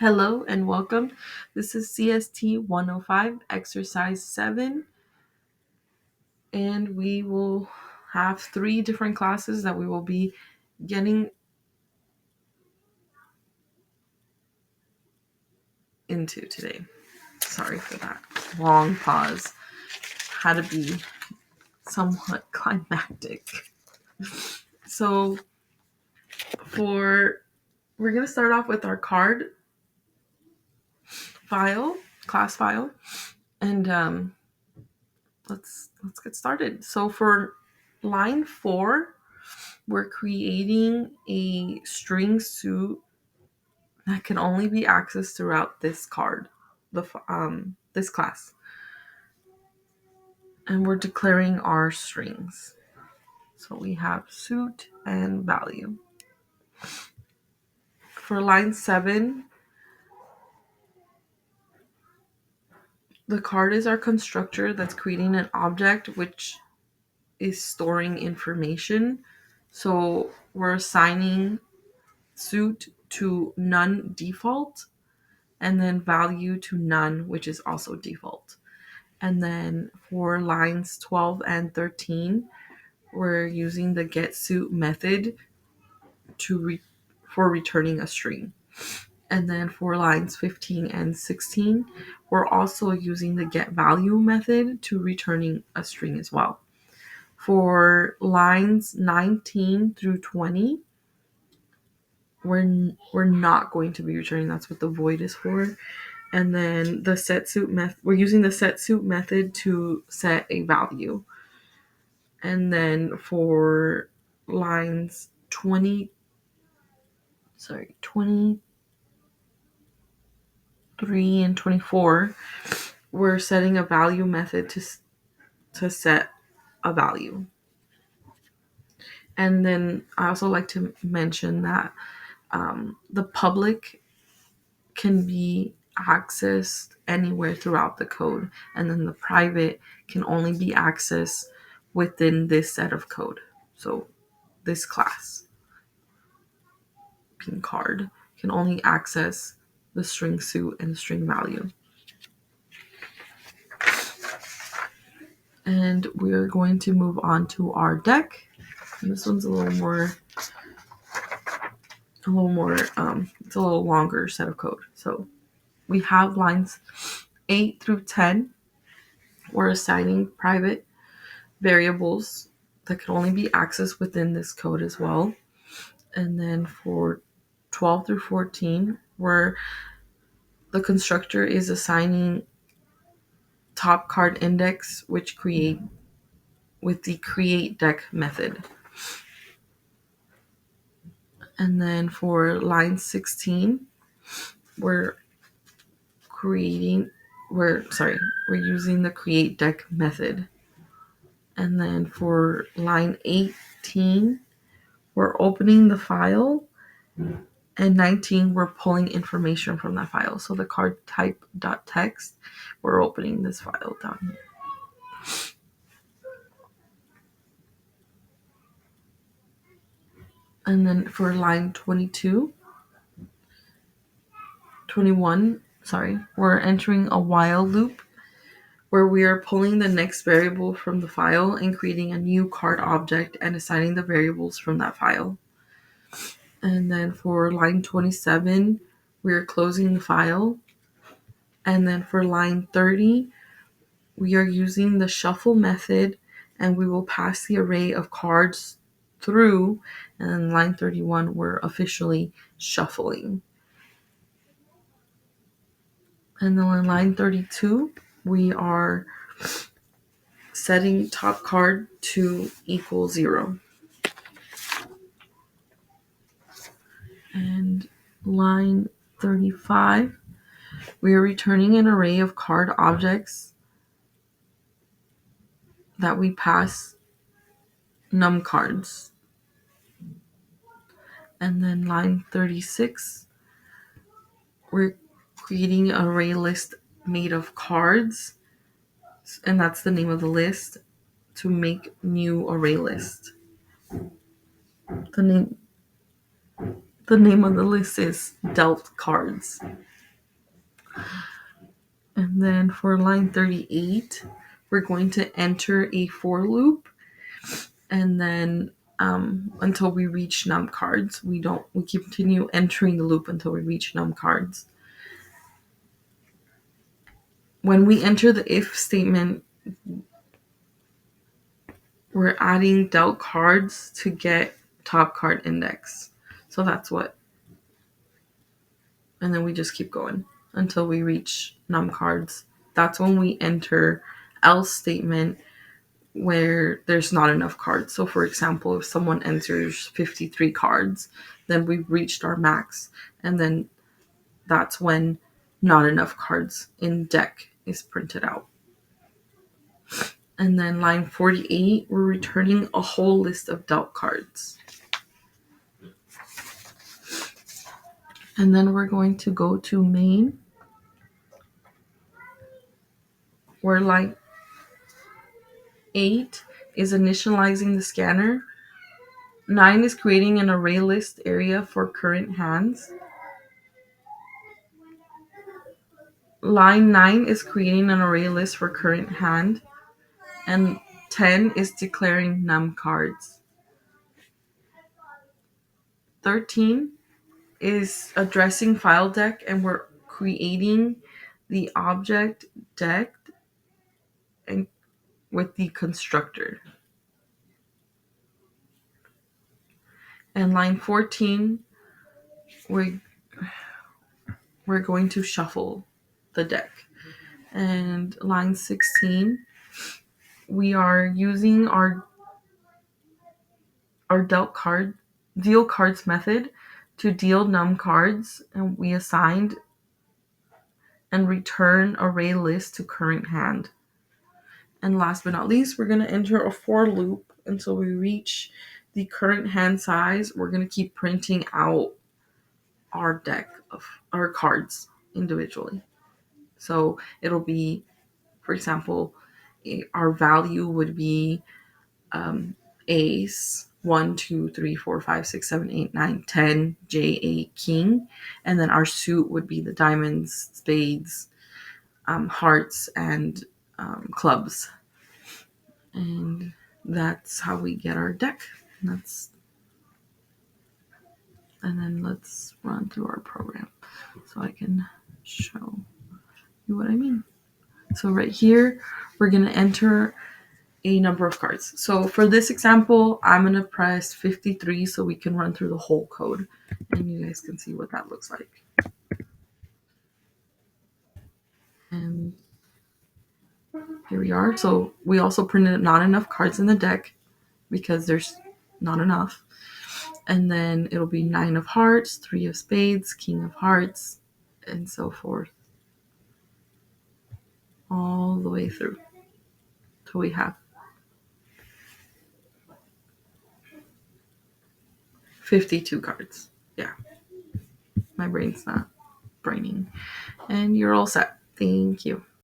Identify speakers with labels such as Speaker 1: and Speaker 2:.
Speaker 1: Hello and welcome. This is CST 105, Exercise 7, and we will have 3 different classes that we will be getting into today. Sorry for that long pause. Had to be somewhat climactic. So, we're going to start off with our card file, class file, and let's get started. So for line 4, we're creating a string suit that can only be accessed throughout this card, this class, and we're declaring our strings. So we have suit and value. For line 7, the card is our constructor that's creating an object which is storing information. So we're assigning suit to none default, and then value to none, which is also default. And then for lines 12 and 13, we're using the getSuit method for returning a string. And then for lines 15 and 16, we're also using the getValue method to returning a string as well. For lines 19 through 20, we're not going to be returning. That's what the void is for. And then the setSuit method, we're using the setSuit method to set a value. And then for lines 23 and 24, we're setting a value method to set a value. And then I also like to mention that the public can be accessed anywhere throughout the code, and then the private can only be accessed within this set of code. So this class, pin card, can only access the string suit and string value. And we're going to move on to our deck. And this one's a little more, it's a little longer set of code. So we have lines 8 through 10. We're assigning private variables that can only be accessed within this code as well. And then for 12 through 14, where the constructor is assigning top card index, which create with the create deck method. And then for line 16, we're using the create deck method. And then for line 18, we're opening the file, and 19, we're pulling information from that file. So the card type.txt, we're opening this file down here. And then for line 21, we're entering a while loop where we are pulling the next variable from the file and creating a new card object and assigning the variables from that file. And then for line 27, we're closing the file. And then for line 30, we are using the shuffle method, and we will pass the array of cards through. And then line 31, we're officially shuffling. And then on line 32, we are setting top card to equal 0. And line 35, we are returning an array of card objects that we pass num cards. And then line 36, we're creating an array list made of cards, and that's the name of the list, to make new array list. The name of the list is dealt cards. And then for line 38, we're going to enter a for loop, and then until we reach num cards. We continue entering the loop until we reach num cards. When we enter the if statement, we're adding dealt cards to get top card index. So that's what. And then we just keep going until we reach num cards. That's when we enter else statement where there's not enough cards. So for example, if someone enters 53 cards, then we've reached our max. And then that's when not enough cards in deck is printed out. And then line 48, we're returning a whole list of dealt cards. And then we're going to go to main, where line 8 is initializing the scanner. 9 is creating an array list area for current hands. Line 9 is creating an array list for current hand. And 10 is declaring num cards. 13 is addressing file deck, and we're creating the object deck and with the constructor. And line 14, we're going to shuffle the deck. And line 16, we are using our deal cards method to deal num cards, and we assigned and return array list to current hand. And last but not least, we're going to enter a for loop until we reach the current hand size. We're going to keep printing out our deck of our cards individually. So it'll be, for example, our value would be ace 1, 2, 3, 4, 5, 6, 7, 8, 9, 10, J8, king. And then our suit would be the diamonds, spades, hearts, and clubs. And that's how we get our deck. And then let's run through our program so I can show you what I mean. So right here, we're going to enter a number of cards. So for this example, I'm going to press 53 so we can run through the whole code and you guys can see what that looks like. And here we are. So we also printed not enough cards in the deck because there's not enough. And then it'll be 9 of hearts, 3 of spades, king of hearts, and so forth. All the way through till we have 52 cards. Yeah. My brain's not braining. And you're all set. Thank you.